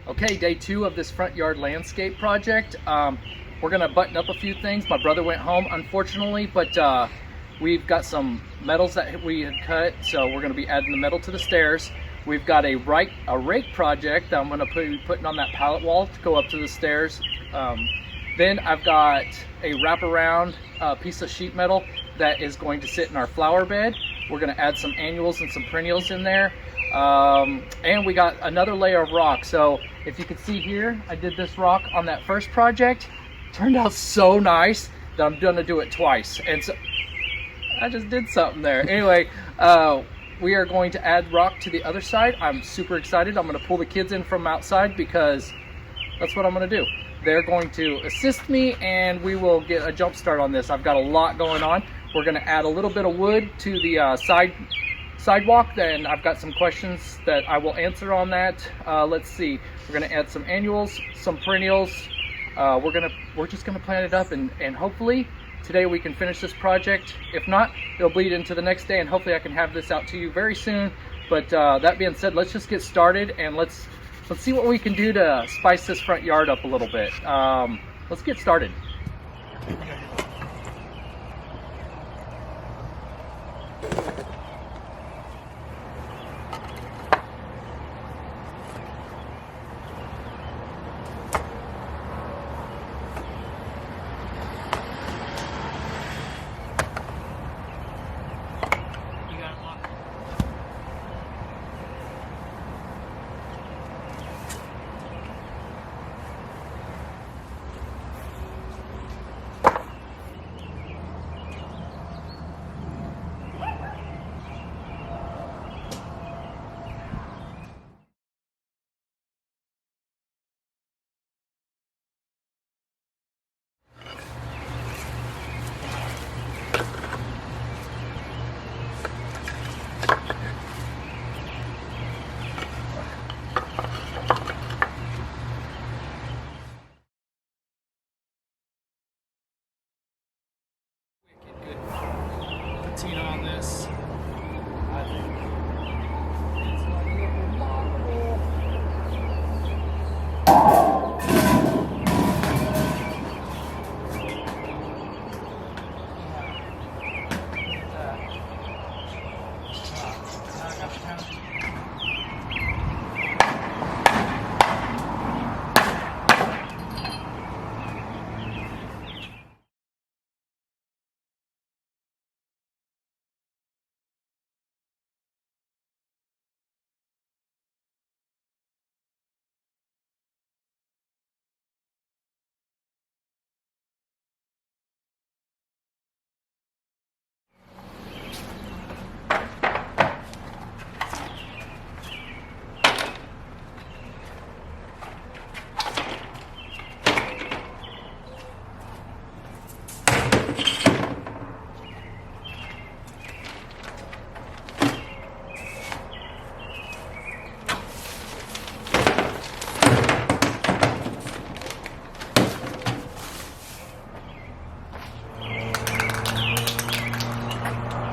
Okay, day 2 of this front yard landscape project. We're gonna button up a few things. My brother went home, unfortunately, but we've got some metals that we had cut, so we're gonna be adding the metal to the stairs. We've got a rake project that I'm gonna be putting on that pallet wall to go up to the stairs. Then I've got a wraparound piece of sheet metal that is going to sit in our flower bed. We're gonna add some annuals and some perennials in there. And we got another layer of rock. So if you can see here, I did this rock on that first project. Turned out so nice that I'm gonna do it twice. And so I just did something there. Anyway, we are going to add rock to the other side. I'm super excited. I'm gonna pull the kids in from outside because that's what I'm gonna do. They're going to assist me and we will get a jump start on this. I've got a lot going on. We're gonna add a little bit of wood to the sidewalk. Then I've got some questions that I will answer on that. Let's see, we're gonna add some annuals, some perennials. We're just gonna plan it up and hopefully today we can finish this project. If not, it'll bleed into the next day and hopefully I can have this out to you very soon. But that being said, let's just get started and let's see what we can do to spice this front yard up a little bit. Let's get started. On this, I think it's going to look remarkable.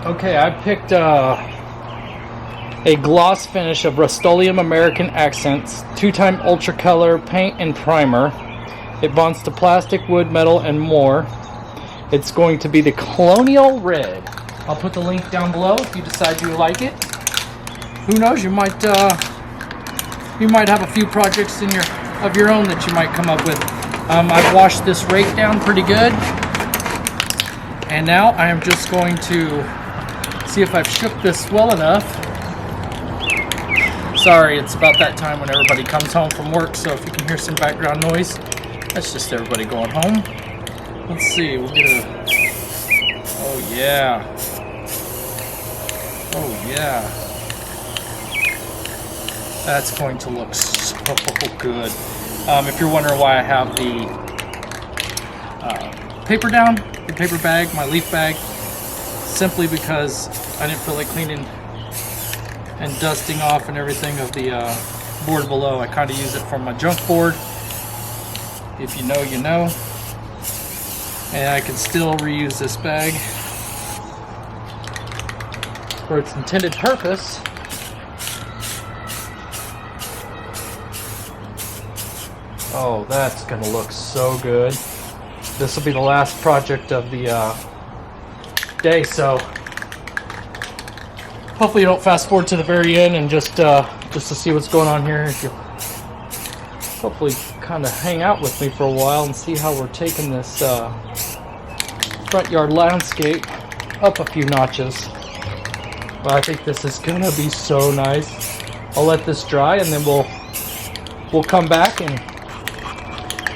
Okay, I picked a gloss finish of Rust-Oleum American Accents 2-time Ultra Color paint and primer. It bonds to plastic, wood, metal, and more. It's going to be the Colonial Red. I'll put the link down below if you decide you like it. Who knows? You might have a few projects of your own that you might come up with. I've washed this rake down pretty good, and now I am just going to see if I've shook this well enough. Sorry, it's about that time when everybody comes home from work, so if you can hear some background noise, that's just everybody going home. Let's see, we'll get a... Oh yeah. Oh yeah. That's going to look so good. If you're wondering why I have the paper down, the paper bag, my leaf bag, simply because I didn't feel like cleaning and dusting off and everything of the board below. I kind of use it from my junk board. If you know, you know. And I can still reuse this bag for its intended purpose. Oh, that's gonna look so good. This will be the last project of the day, so hopefully you don't fast forward to the very end and just to see what's going on here. If you hopefully kind of hang out with me for a while and see how we're taking this front yard landscape up a few notches. Well, I think this is gonna be so nice. I'll let this dry and then we'll come back and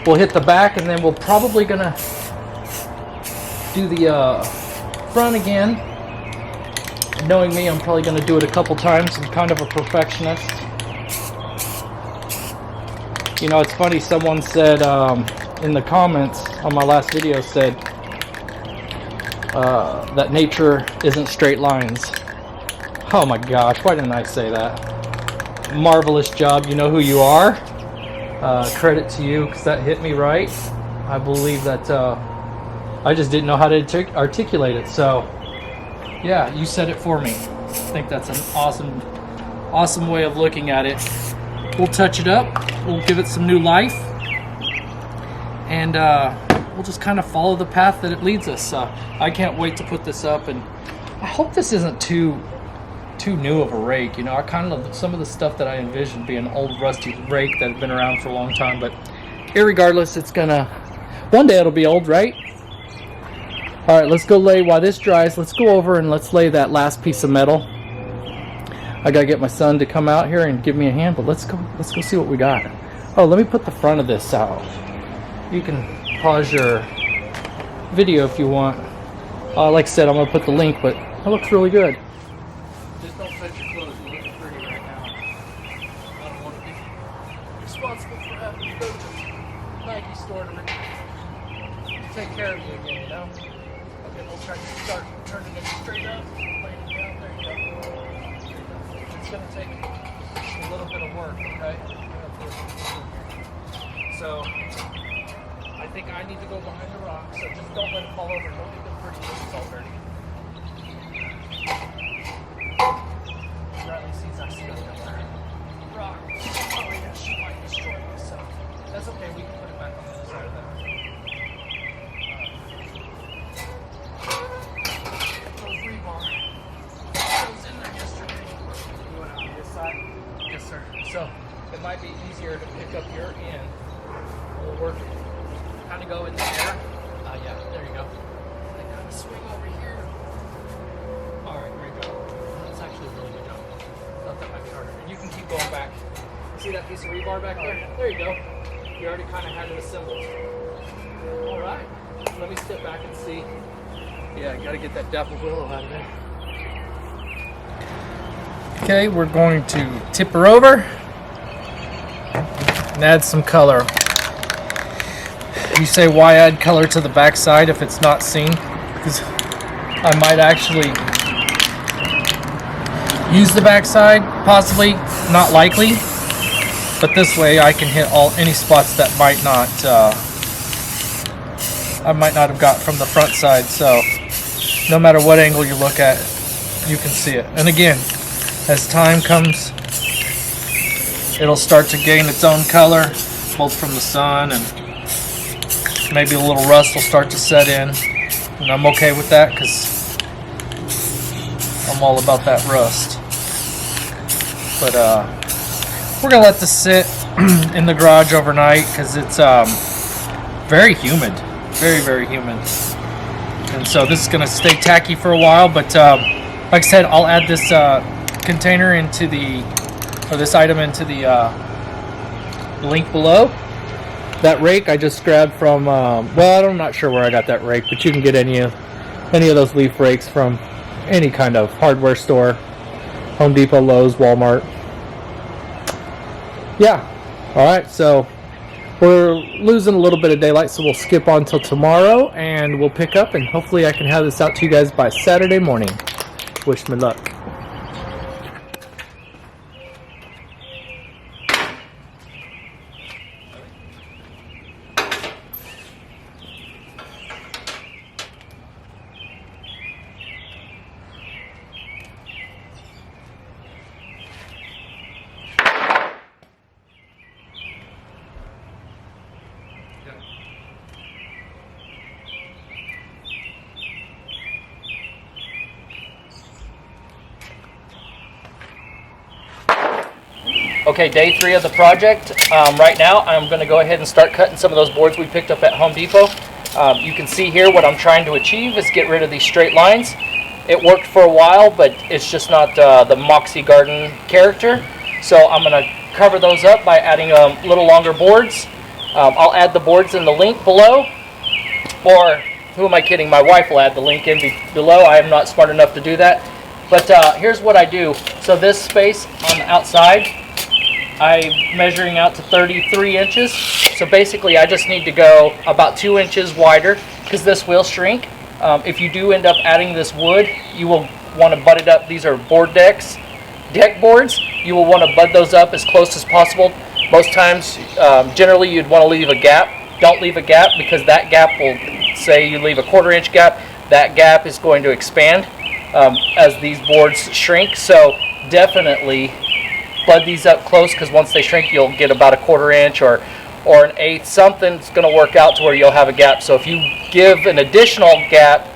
we'll hit the back, and then we're probably gonna do the front again. Knowing me, I'm probably gonna do it a couple times. I'm kind of a perfectionist. You know, it's funny, someone said in the comments on my last video said that nature isn't straight lines. Oh my gosh, why didn't I say that? Marvelous job, you know who you are. Credit to you, because that hit me right. I believe that I just didn't know how to articulate it. So yeah, you said it for me. I think that's an awesome way of looking at it. We'll touch it up, we'll give it some new life, and we'll just kind of follow the path that it leads us. I can't wait to put this up, and I hope this isn't too new of a rake. You know, I kind of some of the stuff that I envisioned being an old rusty rake that had been around for a long time, but irregardless, it's gonna one day it'll be old, right? All right, let's go lay while this dries. Let's go over and let's lay that last piece of metal. I gotta get my son to come out here and give me a hand, but let's go see what we got. Oh, let me put the front of this out. You can pause your video if you want. Like I said, I'm gonna put the link, but it looks really good. Just don't touch your clothes. You're looking pretty right now. I don't want to be responsible for having to go to the Nike store to take care of you again, you know? Okay, we'll try to start turning it straight up, laying it down. There you go. It's going to take a little bit of work, okay? So, I think I need to go behind the rock, so just don't let it fall over. Don't get them pretty loose already. Riley sees I see another rock. Oh yeah, she might destroy this, so that's okay. We can put it back on the other side of that. Those rebar. I was in there yesterday. You went on this side? Yes, sir. So it might be easier to pick up your end. We'll work it. Kind of go in the air. Yeah, there you go. And kind of swing over here. All right, there you go. That's actually a really good job. Thought that might be harder. And you can keep going back. See that piece of rebar back there? There you go. You already kind of had it assembled. All right. Let me step back and see. Yeah, got to get that dapple willow out of there. Okay, we're going to tip her over and add some color. You say, why add color to the backside if it's not seen? Because I might actually use the backside, possibly, not likely. But this way I can hit any spots that might not, I might not have got from the front side. So no matter what angle you look at, you can see it. And again, as time comes, it'll start to gain its own color, both from the sun, and maybe a little rust will start to set in. And I'm okay with that because I'm all about that rust. But we're gonna let this sit in the garage overnight because it's very humid, very humid. And so this is gonna stay tacky for a while. But like I said, I'll add this container into this item into the link below. That rake I just grabbed from, well, I'm not sure where I got that rake, but you can get any of those leaf rakes from any kind of hardware store, Home Depot, Lowe's, Walmart. Yeah, all right, so we're losing a little bit of daylight, so we'll skip on till tomorrow, and we'll pick up, and hopefully I can have this out to you guys by Saturday morning. Wish me luck. Okay, day 3 of the project. Right now I'm going to go ahead and start cutting some of those boards we picked up at Home Depot. You can see here what I'm trying to achieve is get rid of these straight lines. It worked for a while, but it's just not the Moxie Garden character. So I'm going to cover those up by adding little longer boards. I'll add the boards in the link below, or who am I kidding? My wife will add the link in below. I am not smart enough to do that. But here's what I do. So this space on the outside, I'm measuring out to 33 inches. So basically I just need to go about 2 inches wider because this will shrink. If you do end up adding this wood, you will want to butt it up. These are board deck boards. You will want to bud those up as close as possible. Most times, generally you'd want to leave a gap. Don't leave a gap because that gap will, say you leave a 1/4 inch gap, that gap is going to expand as these boards shrink. So definitely bud these up close, because once they shrink you'll get about a 1/4 inch or an 1/8. Something's going to work out to where you'll have a gap. So if you give an additional gap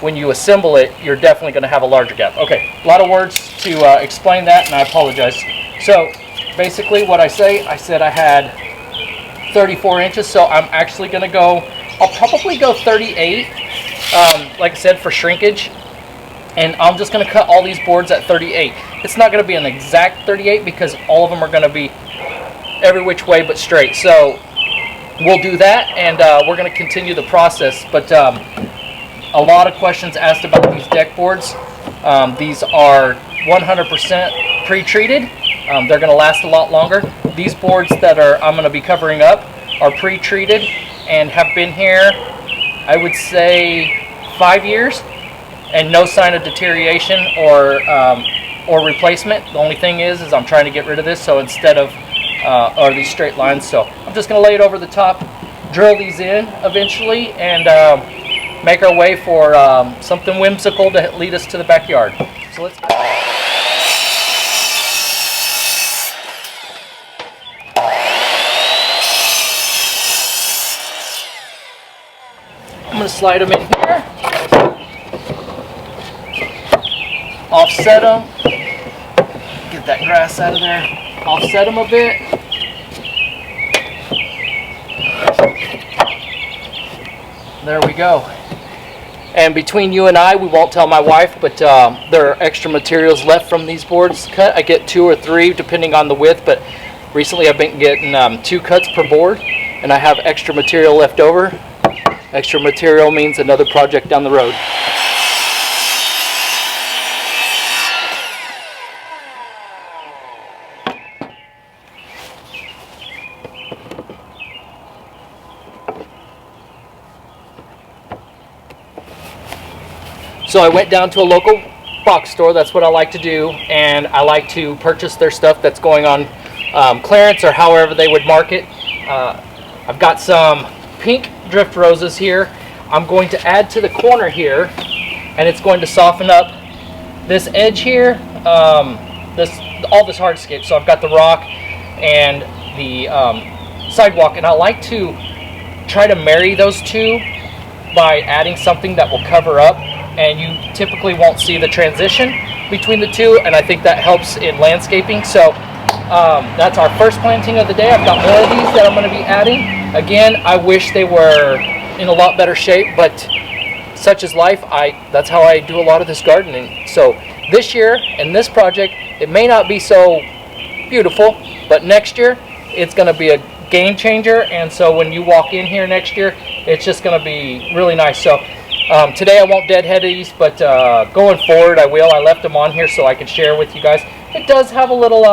when you assemble it, you're definitely going to have a larger gap. Okay, a lot of words to explain that, and I apologize. So basically what I said I had 34 inches, so I'm actually going to go, I'll probably go 38, like I said, for shrinkage. And I'm just going to cut all these boards at 38. It's not going to be an exact 38 because all of them are going to be every which way but straight. So we'll do that, and we're going to continue the process. But a lot of questions asked about these deck boards. These are 100% pre-treated. They're going to last a lot longer. These boards that I'm going to be covering up are pre-treated and have been here, I would say, 5 years. And no sign of deterioration or replacement. The only thing is I'm trying to get rid of this, so instead of or these straight lines, so I'm just going to lay it over the top, drill these in eventually, and make our way for something whimsical to lead us to the backyard. So let's. I'm going to slide them in here. Offset them, get that grass out of there, offset them a bit. There we go. And between you and I, we won't tell my wife, but there are extra materials left from these boards cut. I get 2 or 3 depending on the width, but recently I've been getting 2 cuts per board, and I have extra material left over. Extra material means another project down the road. So I went down to a local box store. That's what I like to do, and I like to purchase their stuff that's going on clearance or however they would market. I've got some pink drift roses here. I'm going to add to the corner here, and it's going to soften up this edge here, all this hardscape. So I've got the rock and the sidewalk, and I like to try to marry those two by adding something that will cover up, and you typically won't see the transition between the two, and I think that helps in landscaping. So that's our first planting of the day. I've got more of these that I'm going to be adding. Again, I wish they were in a lot better shape, but such is life. That's how I do a lot of this gardening. So this year and this project, it may not be so beautiful, but next year it's going to be a game changer. And so when you walk in here next year, it's just going to be really nice. So today I won't deadhead these, but going forward I will. I left them on here so I could share with you guys. It does have a little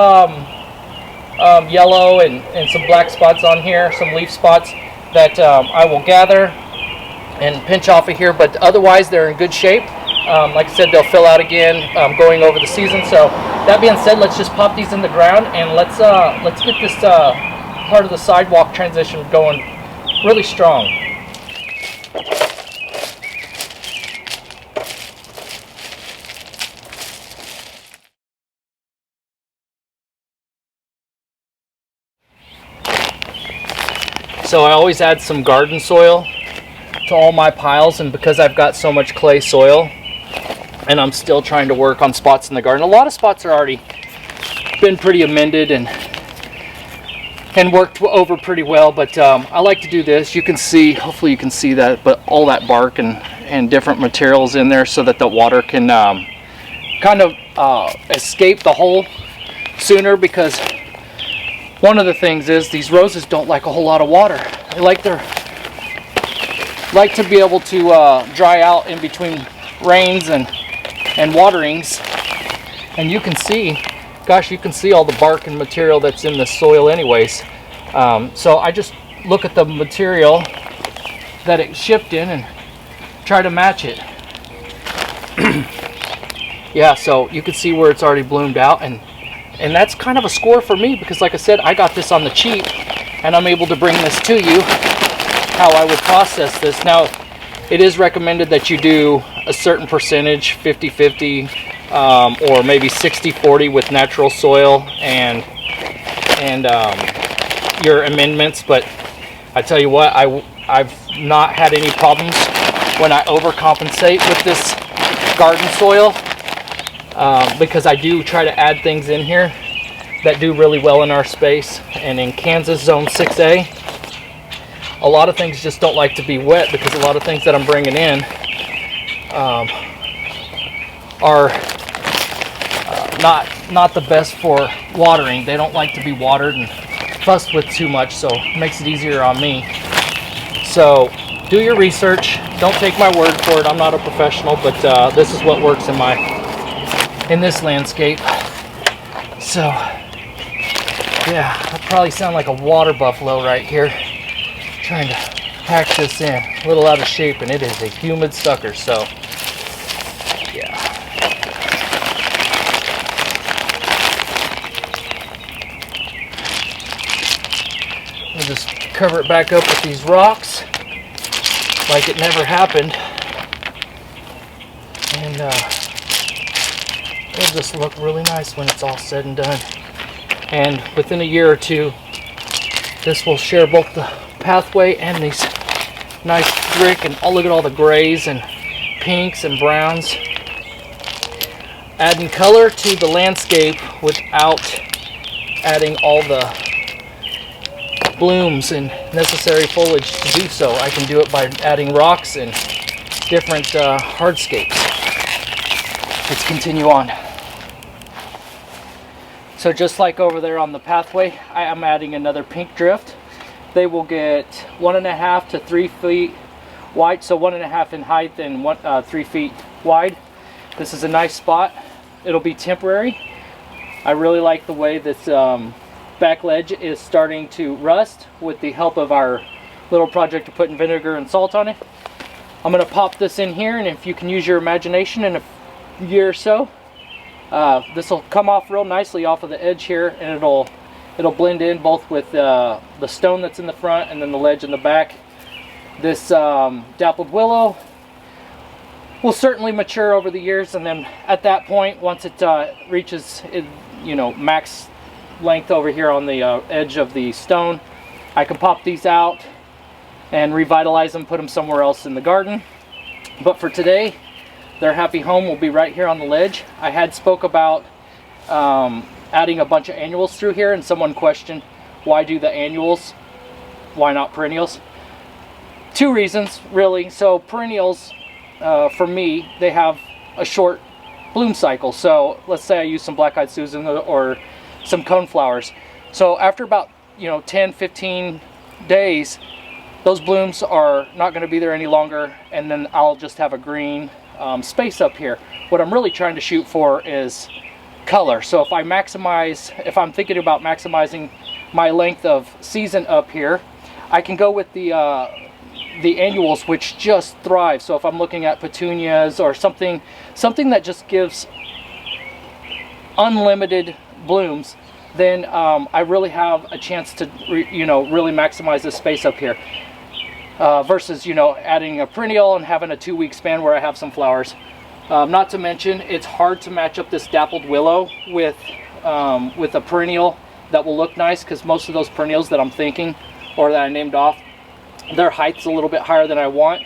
yellow and some black spots on here, some leaf spots that I will gather and pinch off of here, but otherwise they're in good shape. Like I said, they'll fill out again going over the season. So that being said, let's just pop these in the ground, and let's get this part of the sidewalk transition going really strong. So I always add some garden soil to all my piles, and because I've got so much clay soil and I'm still trying to work on spots in the garden, a lot of spots are already been pretty amended and worked over pretty well, but I like to do this. You can see, hopefully you can see that, but all that bark and different materials in there so that the water can kind of escape the hole sooner, because one of the things is these roses don't like a whole lot of water. They like to be able to dry out in between rains and waterings. And you can see, gosh, you can see all the bark and material that's in the soil anyways. So I just look at the material that it shipped in and try to match it. Yeah, so you can see where it's already bloomed out, and that's kind of a score for me, because like I said, I got this on the cheap and I'm able to bring this to you how I would process this. Now, it is recommended that you do a certain percentage, 50-50, or maybe 60-40 with natural soil and your amendments, but I tell you what, I've not had any problems when I overcompensate with this garden soil, because I do try to add things in here that do really well in our space. And in Kansas Zone 6A, a lot of things just don't like to be wet, because a lot of things that I'm bringing in are not the best for watering. They don't like to be watered and fussed with too much, so it makes it easier on me. So do your research. Don't take my word for it. I'm not a professional, but this is what works in this landscape. So yeah, I probably sound like a water buffalo right here, trying to pack this in. A little out of shape, and it is a humid sucker, so yeah. We'll just cover it back up with these rocks like it never happened, and it'll just look really nice when it's all said and done. And within a year or two, this will share both the pathway and these nice brick, and look at all the grays and pinks and browns, adding color to the landscape without adding all the blooms and necessary foliage to do so. I can do it by adding rocks and different hardscapes. Let's continue on. So just like over there on the pathway, I am adding another pink drift. They will get 1.5 to 3 feet wide, so 1.5 in height and 3 feet wide. This is a nice spot. It'll be temporary. I really like the way this back ledge is starting to rust with the help of our little project of putting vinegar and salt on it. I'm going to pop this in here, and if you can use your imagination, in a year or so, this will come off real nicely off of the edge here, and it'll blend in both with the stone that's in the front and then the ledge in the back. This dappled willow will certainly mature over the years, and then at that point, once it reaches max length over here on the edge of the stone, I can pop these out and revitalize them, put them somewhere else in the garden. But for today, their happy home will be right here on the ledge. I had spoke about adding a bunch of annuals through here, and someone questioned, why do the annuals? Why not perennials? Two reasons, really. So perennials, for me, they have a short bloom cycle. So let's say I use some black-eyed Susan or some coneflowers. So after about 10-15 days, those blooms are not going to be there any longer, and then I'll just have a green space up here. What I'm really trying to shoot for is color. So if I'm thinking about maximizing my length of season up here, I can go with the annuals, which just thrive. So if I'm looking at petunias or something that just gives unlimited blooms, then I really have a chance to really maximize the space up here, versus adding a perennial and having a 2-week span where I have some flowers. Not to mention, it's hard to match up this dappled willow with a perennial that will look nice, because most of those perennials that I'm thinking, or that I named off, their height's a little bit higher than I want,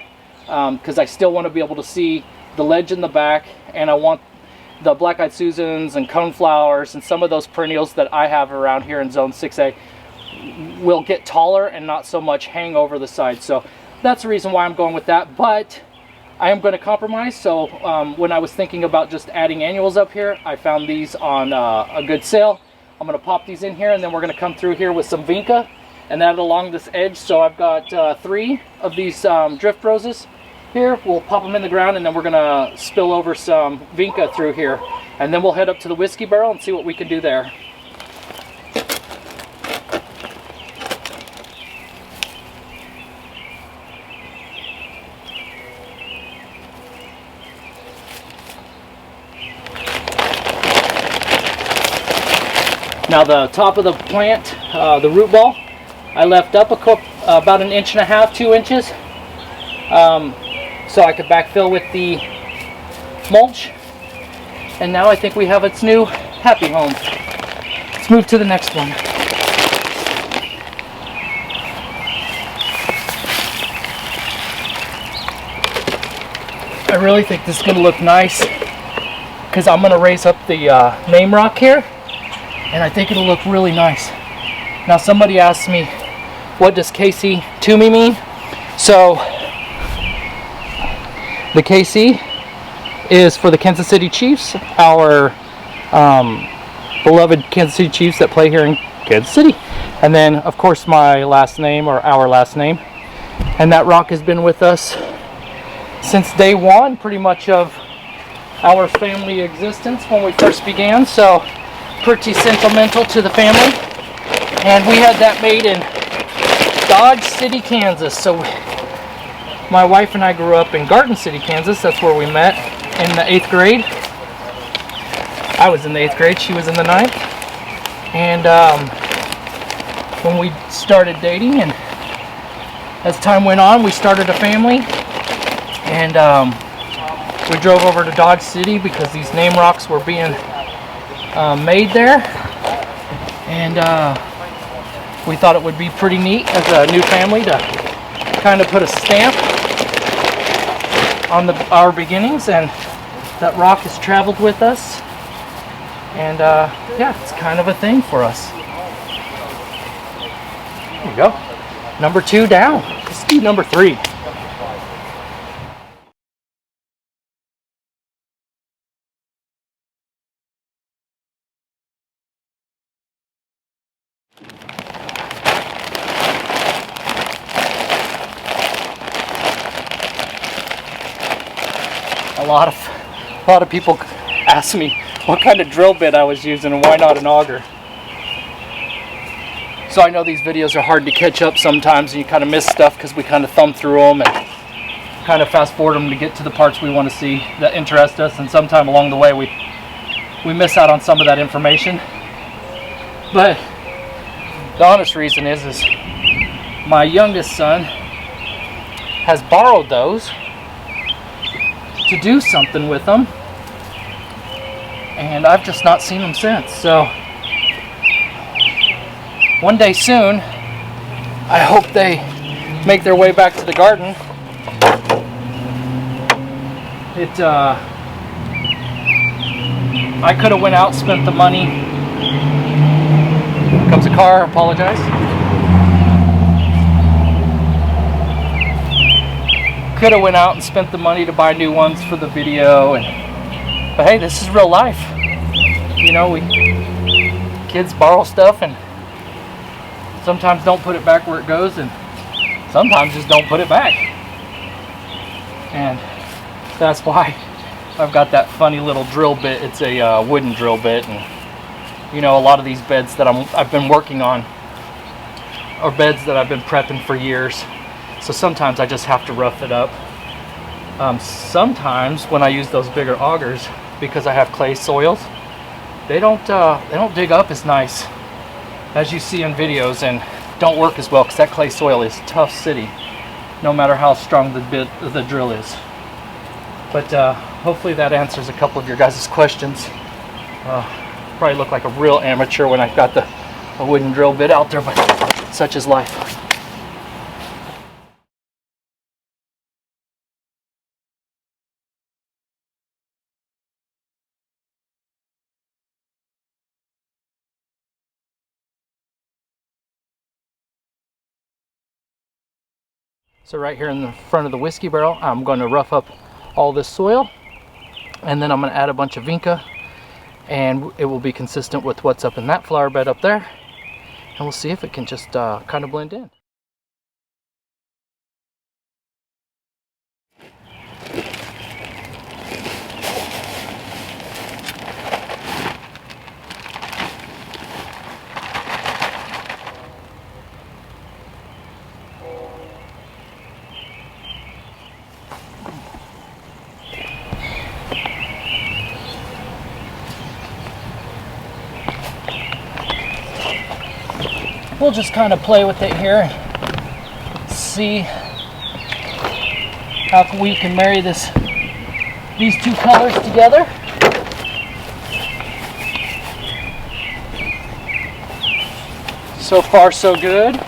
because I still want to be able to see the ledge in the back, and I want the black-eyed Susans and coneflowers and some of those perennials that I have around here in zone 6A will get taller and not so much hang over the side. So that's the reason why I'm going with that. But I am going to compromise. So when I was thinking about just adding annuals up here, I found these on a good sale. I'm going to pop these in here, and then we're going to come through here with some vinca and add it along this edge. So I've got 3 of these drift roses here. We'll pop them in the ground, and then we're going to spill over some vinca through here, and then we'll head up to the whiskey barrel and see what we can do there. Now the top of the plant, the root ball, I left up about 1.5 inches, 2 inches, so I could backfill with the mulch. And now I think we have its new happy home. Let's move to the next one. I really think this is going to look nice because I'm going to raise up the name rock here. And I think it'll look really nice. Now somebody asked me, what does KC Toomey mean? So the KC is for the Kansas City Chiefs, our beloved Kansas City Chiefs that play here in Kansas City. And then of course my last name, or our last name. And that rock has been with us since day one, pretty much, of our family existence when we first began. So pretty sentimental to the family, and we had that made in Dodge City, Kansas. So my wife and I grew up in Garden City, Kansas. That's where we met in the 8th grade. I was in the 8th grade, she was in the 9th. And when we started dating, and as time went on, we started a family, and we drove over to Dodge City because these name rocks were being made there, and we thought it would be pretty neat as a new family to kind of put a stamp on our beginnings, and that rock has traveled with us, and yeah, it's kind of a thing for us. There you go. Number 2 down. Let's do number 3. A lot of people ask me what kind of drill bit I was using and why not an auger. So I know these videos are hard to catch up sometimes, and you kind of miss stuff because we kind of thumb through them and kind of fast forward them to get to the parts we want to see that interest us, and sometime along the way we miss out on some of that information. But the honest reason is my youngest son has borrowed those to do something with them, and I've just not seen them since. So one day soon, I hope they make their way back to the garden. I could have went out, spent the money. Here comes a car, apologize. Could have went out and spent the money to buy new ones for the video, but hey, this is real life. You know, kids borrow stuff and sometimes don't put it back where it goes, and sometimes just don't put it back. And that's why I've got that funny little drill bit. It's a wooden drill bit, and you know, a lot of these beds that I've been working on are beds that I've been prepping for years. So sometimes I just have to rough it up. Sometimes when I use those bigger augers, because I have clay soils, they don't dig up as nice as you see in videos, and don't work as well because that clay soil is tough city, no matter how strong the drill is. But hopefully that answers a couple of your guys' questions. Probably look like a real amateur when I've got a wooden drill bit out there, but such is life. So right here in the front of the whiskey barrel, I'm going to rough up all this soil, and then I'm going to add a bunch of vinca, and it will be consistent with what's up in that flower bed up there, and we'll see if it can just kind of blend in. We'll just kind of play with it here and see how we can marry these two colors together. So far, so good.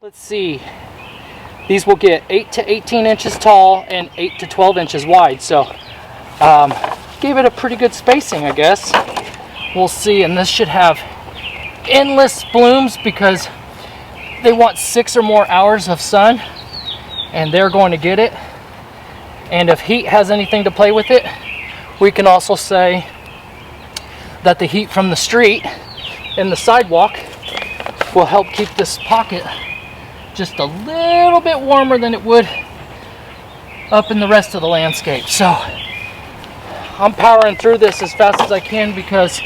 Let's see, these will get 8 to 18 inches tall and 8 to 12 inches wide, so gave it a pretty good spacing, I guess. We'll see, and this should have endless blooms because they want 6 or more hours of sun, and they're going to get it. And if heat has anything to play with it, we can also say that the heat from the street and the sidewalk will help keep this pocket just a little bit warmer than it would up in the rest of the landscape. So I'm powering through this as fast as I can because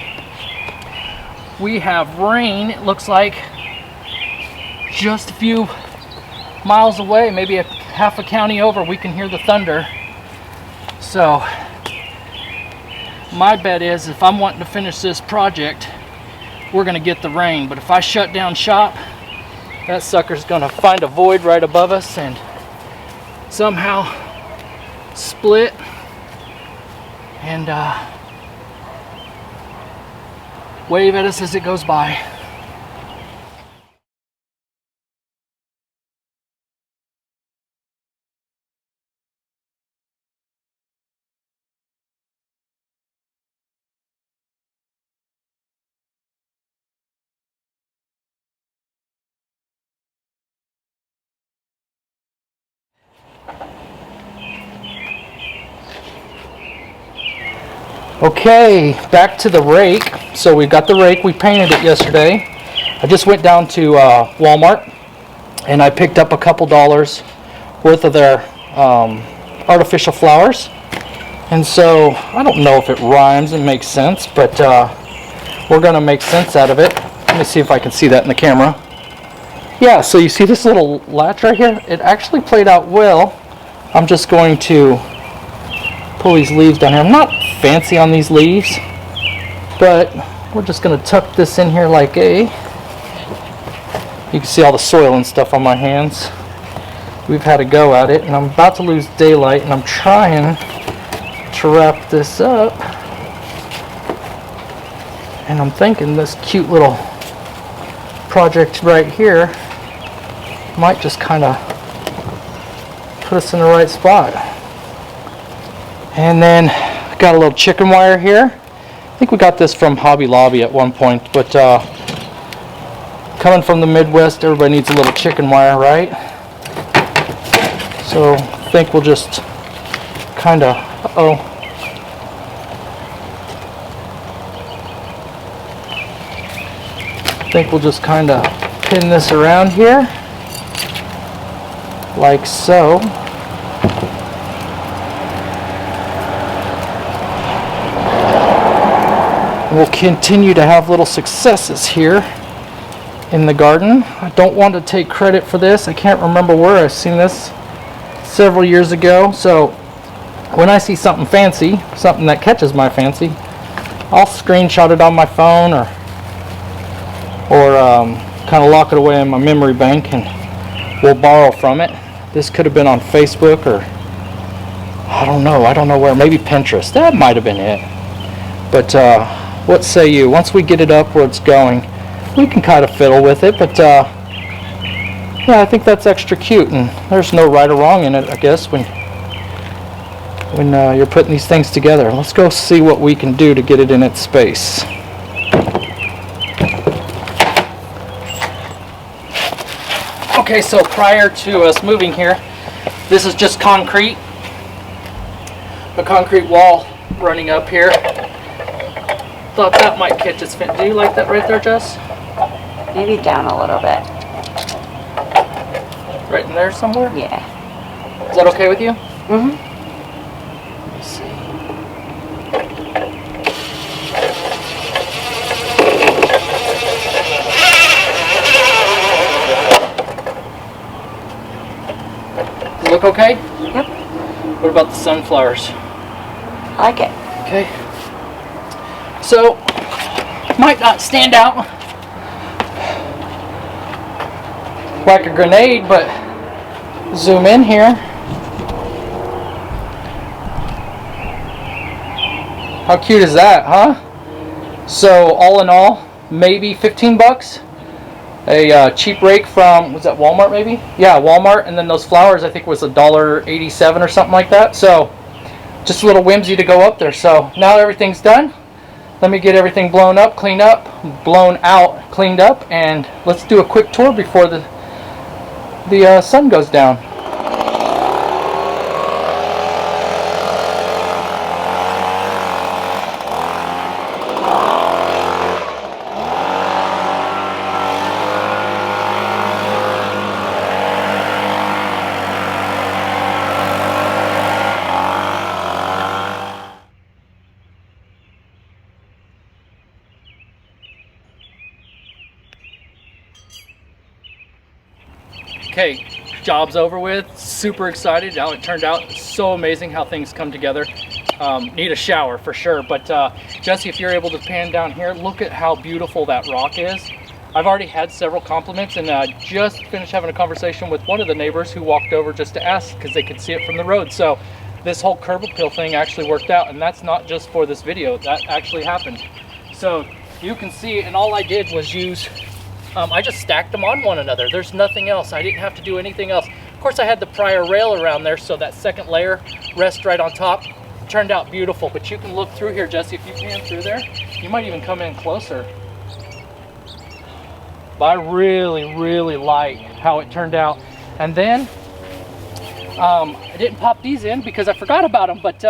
we have rain, it looks like, just a few miles away, maybe a half a county over. We can hear the thunder. So my bet is if I'm wanting to finish this project, we're gonna get the rain. But if I shut down shop, that sucker's gonna find a void right above us and somehow split and wave at us as it goes by. Okay, back to the rake. So we've got the rake, we painted it yesterday. I just went down to Walmart and I picked up a couple dollars worth of their artificial flowers. And so, I don't know if it rhymes and makes sense, but we're gonna make sense out of it. Let me see if I can see that in the camera. Yeah, so you see this little latch right here? It actually played out well. I'm just going to pull these leaves down here. I'm not fancy on these leaves, but we're just going to tuck this in here like a, you can see all the soil and stuff on my hands. We've had a go at it, and I'm about to lose daylight, and I'm trying to wrap this up, and I'm thinking this cute little project right here might just kind of put us in the right spot. And then got a little chicken wire here. I think we got this from Hobby Lobby at one point, but coming from the Midwest, everybody needs a little chicken wire, right? So I think we'll just kind of, I think we'll just kind of pin this around here, like so. We'll continue to have little successes here in the garden. I don't want to take credit for this. I can't remember where I've seen this several years ago. So when I see something fancy, something that catches my fancy, I'll screenshot it on my phone or kind of lock it away in my memory bank and we'll borrow from it. This could have been on Facebook or I don't know where, maybe Pinterest. That might have been it. But what say you? Once we get it up where it's going, we can kind of fiddle with it, but Yeah, I think that's extra cute, and there's no right or wrong in it, I guess, when you're putting these things together. Let's go see what we can do to get it in its space. Okay, so prior to us moving here, this is just concrete, a concrete wall running up here. Thought that might catch its fin. Do you like that right there, Jess? Maybe down a little bit. Right in there somewhere? Yeah. Is that okay with you? Mm-hmm. Let's see. Does it look okay? Yep. What about the sunflowers? I like it. Okay. So, might not stand out like a grenade, but zoom in here. How cute is that, huh? So all in all, maybe 15 bucks. A cheap rake from, was that Walmart maybe? Yeah, Walmart. And then those flowers I think was $1.87 or something like that. So just a little whimsy to go up there. So now everything's done. Let me get everything blown out, cleaned up, and let's do a quick tour before the sun goes down. Okay, job's over with. Super excited how it turned out. So amazing how things come together. Need a shower for sure, but Jesse, if you're able to pan down here, look at how beautiful that rock is. I've already had several compliments, and just finished having a conversation with one of the neighbors who walked over just to ask because they could see it from the road. So this whole curb appeal thing actually worked out, and that's not just for this video. That actually happened. So you can see, and all I did was use I just stacked them on one another. There's nothing else. I didn't have to do anything else. Of course, I had the prior rail around there, so that second layer rests right on top. Turned out beautiful, but you can look through here, Jesse, if you pan through there. You might even come in closer. But I really, really like how it turned out. And then, I didn't pop these in because I forgot about them, but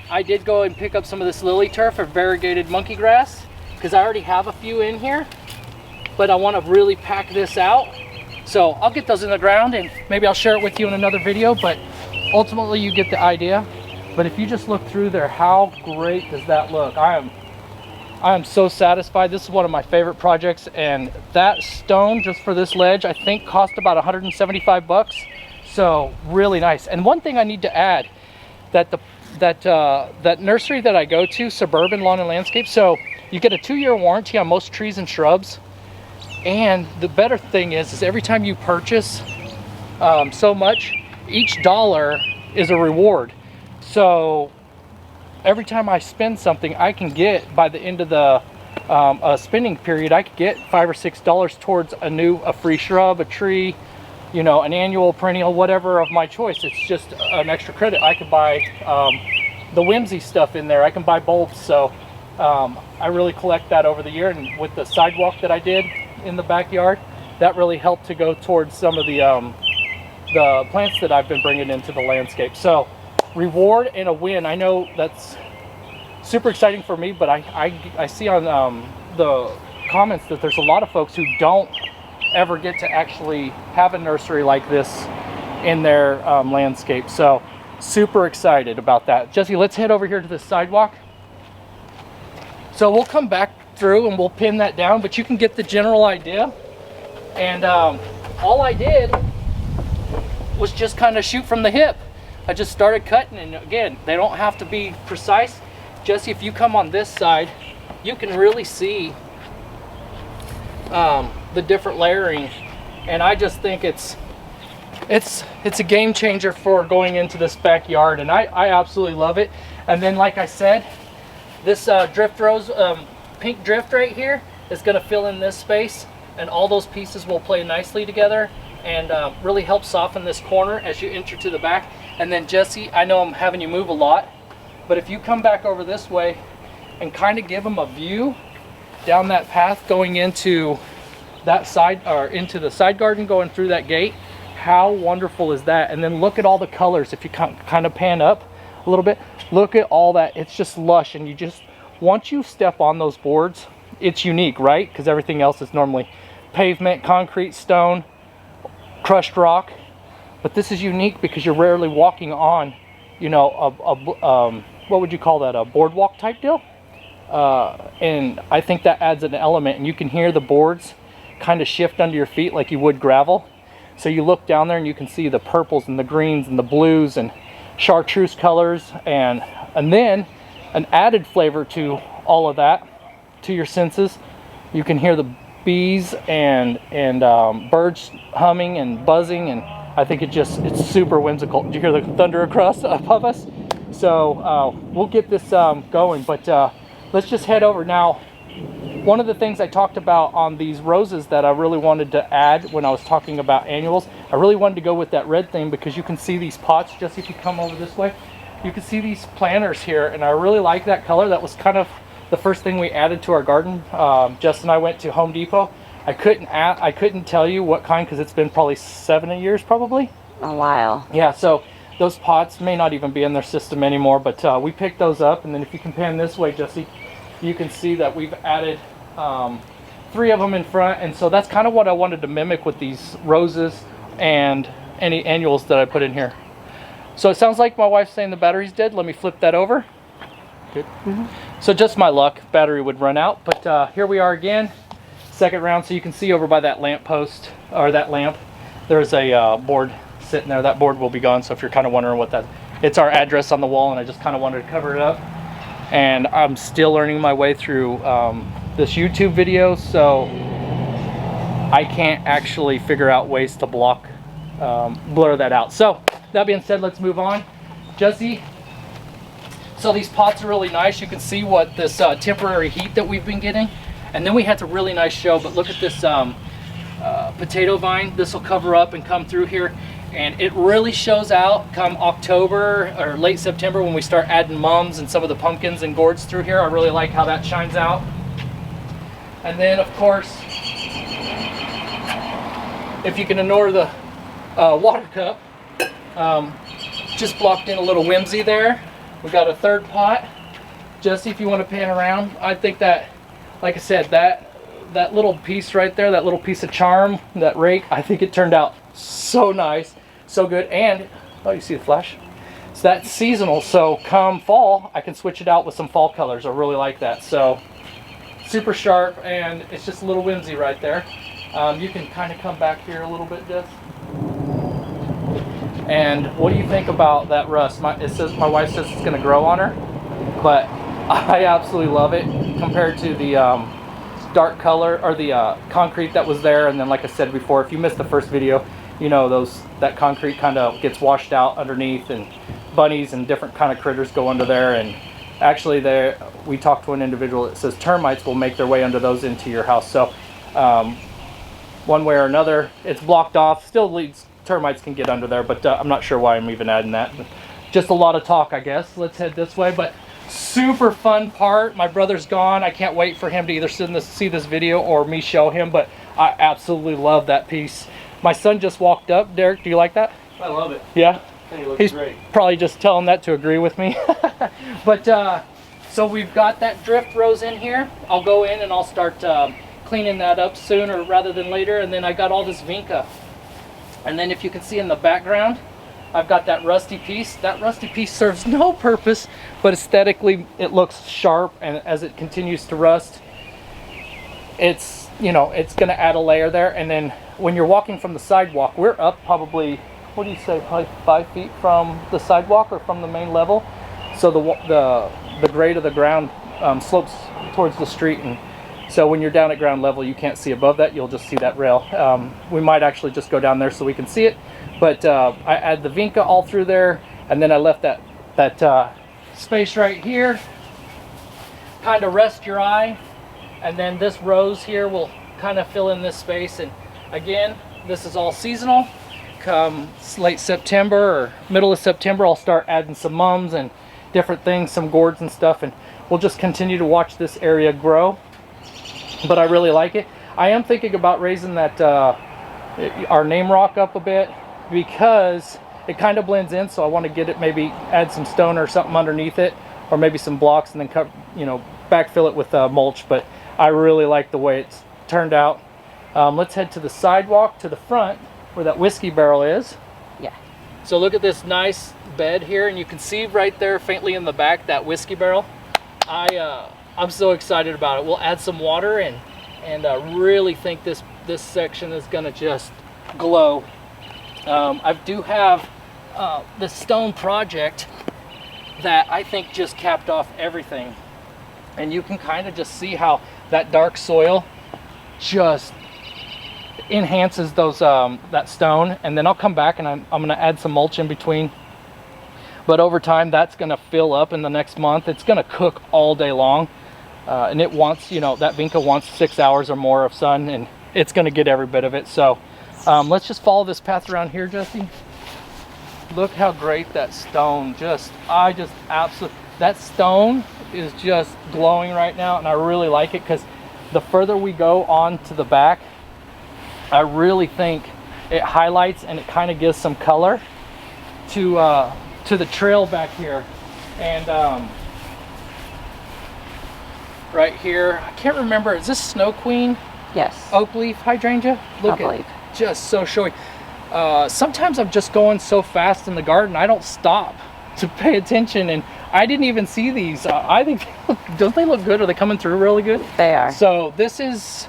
I did go and pick up some of this lily turf or variegated monkey grass because I already have a few in here. But I want to really pack this out. So I'll get those in the ground and maybe I'll share it with you in another video, but ultimately you get the idea. But if you just look through there, how great does that look? I am so satisfied. This is one of my favorite projects, and that stone just for this ledge I think cost about 175 bucks. So really nice. And one thing I need to add, that that nursery that I go to, Suburban Lawn and Landscape, so you get a 2-year warranty on most trees and shrubs. And the better thing is every time you purchase so much, each dollar is a reward. So every time I spend something, I can get, by the end of the spending period, I could get $5 or6 towards a free shrub, a tree, you know, an annual, perennial, whatever of my choice. It's just an extra credit. I could buy the whimsy stuff in there. I can buy bulbs. So I really collect that over the year. And with the sidewalk that I did in the backyard, that really helped to go towards some of the plants that I've been bringing into the landscape. So reward and a win. I know that's super exciting for me, but I see on the comments that there's a lot of folks who don't ever get to actually have a nursery like this in their landscape. So super excited about that. Jesse, let's head over here to the sidewalk. So we'll come back through and we'll pin that down, but you can get the general idea. And all I did was just kind of shoot from the hip. I just started cutting, and again, they don't have to be precise. Jesse, if you come on this side, you can really see the different layering, and I just think it's a game changer for going into this backyard, and I absolutely love it. And then, like I said, this drift rose, pink drift right here is going to fill in this space, and all those pieces will play nicely together. and really help soften this corner as you enter to the back. And then Jesse, I know I'm having you move a lot, but if you come back over this way and kind of give them a view down that path going into that side, or into the side garden going through that gate, how wonderful is that? And then look at all the colors. If you kind of pan up a little bit, look at all that. It's just lush, and you just, once you step on those boards, it's unique, right? Because everything else is normally pavement, concrete, stone, crushed rock. But this is unique because you're rarely walking on, you know, what would you call that? A boardwalk type deal? And I think that adds an element, and you can hear the boards kind of shift under your feet like you would gravel. So you look down there and you can see the purples and the greens and the blues and chartreuse colors, and then an added flavor to all of that, to your senses. You can hear the bees and birds humming and buzzing, and I think it's super whimsical. Do you hear the thunder across above us? So we'll get this going, but let's just head over now. One of the things I talked about on these roses that I really wanted to add when I was talking about annuals, I really wanted to go with that red theme, because you can see these pots. Just if you come over this way, you can see these planters here, and I really like that color. That was kind of the first thing we added to our garden. Justin and I went to Home Depot. I couldn't tell you what kind, because it's been probably 7 years probably. A while. Yeah, so those pots may not even be in their system anymore, but we picked those up. And then if you can pan this way, Jesse, you can see that we've added 3 of them in front. And so that's kind of what I wanted to mimic with these roses and any annuals that I put in here. So it sounds like my wife's saying the battery's dead. Let me flip that over. Good. So just my luck, battery would run out. But here we are again, second round. So you can see over by that lamp post, or that lamp, there's a board sitting there. That board will be gone. So if you're kind of wondering what that, it's our address on the wall, and I just kind of wanted to cover it up. And I'm still learning my way through this YouTube video, so I can't actually figure out ways to blur that out. So that being said, let's move on. Jesse, so these pots are really nice. You can see what this temporary heat that we've been getting. And then we had a really nice show, but look at this potato vine. This will cover up and come through here. And it really shows out come October or late September when we start adding mums and some of the pumpkins and gourds through here. I really like how that shines out. And then, of course, if you can ignore the water cup, just blocked in a little whimsy there. We got a third pot. Jesse, if you want to pan around, I think that, like I said, that little piece right there, that little piece of charm, that rake, I think it turned out so nice, so good. And oh, you see the flash? So that's seasonal, so come fall I can switch it out with some fall colors. I really like that. So super sharp, and it's just a little whimsy right there. You can kind of come back here a little bit, Jess. And what do you think about that rust? My wife says it's going to grow on her, but I absolutely love it compared to the dark color, or the concrete that was there. And then, like I said before, if you missed the first video, you know that concrete kind of gets washed out underneath, and bunnies and different kind of critters go under there. And actually, we talked to an individual that says termites will make their way under those into your house. So one way or another, it's blocked off. Still leads, termites can get under there, but I'm not sure why I'm even adding that. Just a lot of talk, I guess. Let's head this way. But super fun part. My brother's gone. I can't wait for him to either see this video or me show him, but I absolutely love that piece. My son just walked up. Derek, do you like that? I love it. Yeah? He's great. Probably just telling that to agree with me. But so we've got that drift rose in here. I'll go in and I'll start cleaning that up sooner rather than later. And then I got all this vinca. And then if you can see in the background, I've got that rusty piece. That rusty piece serves no purpose, but aesthetically it looks sharp, and as it continues to rust, it's, you know, it's going to add a layer there. And then when you're walking from the sidewalk, we're up probably, what do you say, probably 5 feet from the sidewalk or from the main level. So the grade of the ground slopes towards the street, and so when you're down at ground level, you can't see above that. You'll just see that rail. We might actually just go down there so we can see it. But I add the vinca all through there, and then I left that space right here. Kind of rest your eye, and then this rose here will kind of fill in this space. And again, this is all seasonal. Come late September or middle of September, I'll start adding some mums and different things, some gourds and stuff, and we'll just continue to watch this area grow. But I really like it. I am thinking about raising that our name rock up a bit because it kind of blends in, so I want to get it, maybe add some stone or something underneath it, or maybe some blocks, and then cut, backfill it with mulch. But I really like the way it's turned out. Let's head to the sidewalk to the front where that whiskey barrel is. Yeah. So look at this nice bed here, and you can see right there faintly in the back that whiskey barrel. I'm so excited about it. We'll add some water and really think this section is gonna just glow. I do have the stone project that I think just capped off everything, and you can kind of just see how that dark soil just enhances those that stone. And then I'll come back and I'm gonna add some mulch in between, but over time that's gonna fill up. In the next month it's gonna cook all day long, and it wants, that vinca wants 6 hours or more of sun, and it's gonna get every bit of it. So let's just follow this path around here, Jesse. Look how great that stone that stone is just glowing right now, and I really like it because the further we go on to the back, I really think it highlights and it kind of gives some color to the trail back here. And right here, I can't remember, is this Snow Queen? Yes. Oak leaf hydrangea? Look at it, just so showy. Sometimes I'm just going so fast in the garden, I don't stop to pay attention, and I didn't even see these. I think, don't they look good? Are they coming through really good? They are. So this is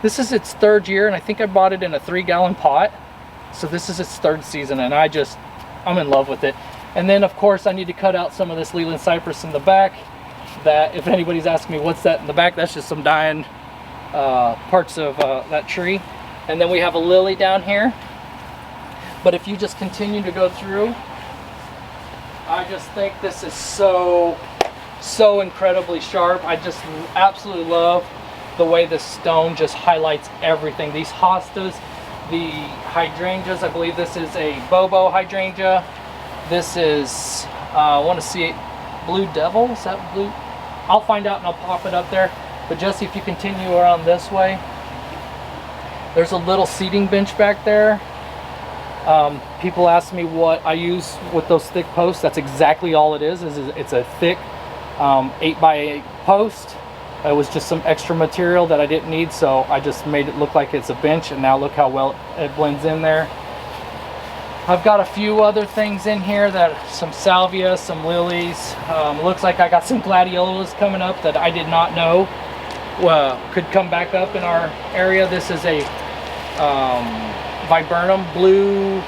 its third year, and I think I bought it in a 3-gallon pot. So this is its third season, and I'm in love with it. And then of course I need to cut out some of this Leland cypress in the back. That, if anybody's asking me what's that in the back, that's just some dying parts of that tree. And then we have a lily down here. But if you just continue to go through, I just think this is so incredibly sharp. I just absolutely love the way the stone just highlights everything. These hostas, the hydrangeas, I believe this is a Bobo hydrangea. This is, I want to see it, Blue Devil, is that blue? I'll find out and I'll pop it up there. But Jesse, if you continue around this way, there's a little seating bench back there. People ask me what I use with those thick posts. That's exactly all it is it's a thick 8x8 post. It was just some extra material that I didn't need, so I just made it look like it's a bench, and now look how well it blends in there. I've got a few other things in here, that some salvia, some lilies. Looks like I got some gladiolas coming up that I did not know could come back up in our area. This is a viburnum blue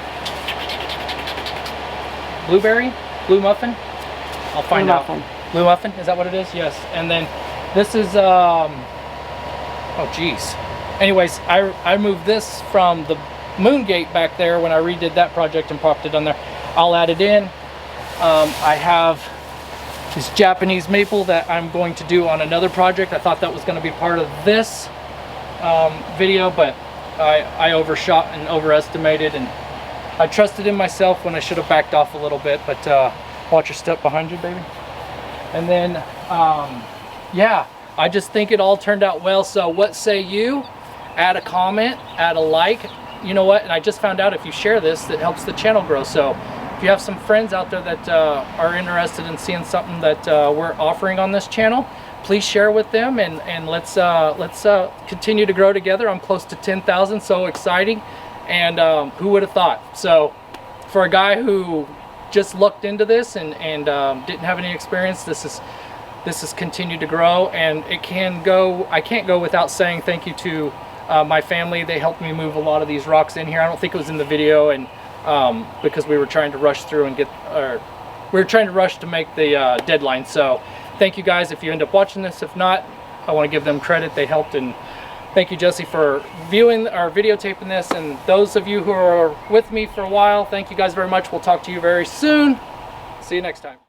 muffin. I'll find out. Blue muffin, is that what it is? Yes. And then this is oh geez. Anyways, I moved this from the moon gate back there when I redid that project and popped it on there. I'll add it in. I have this Japanese maple that I'm going to do on another project. I thought that was going to be part of this video, but I overshot and overestimated, and I trusted in myself when I should have backed off a little bit. But watch your step behind you, baby. And then yeah, I just think it all turned out well. So what say you? Add a comment, add a like. You know what, and I just found out if you share this, it helps the channel grow. So if you have some friends out there that are interested in seeing something that we're offering on this channel, please share with them, and let's continue to grow together. I'm close to 10,000, so exciting. And who would have thought? So for a guy who just looked into this and didn't have any experience, this has continued to grow, and I can't go without saying thank you to my family. They helped me move a lot of these rocks in here. I don't think it was in the video, and because we were trying to rush through and we were trying to rush to make the deadline. So thank you guys if you end up watching this. If not, I want to give them credit. They helped. And thank you, Jesse, for viewing or videotaping this. And those of you who are with me for a while, thank you guys very much. We'll talk to you very soon. See you next time.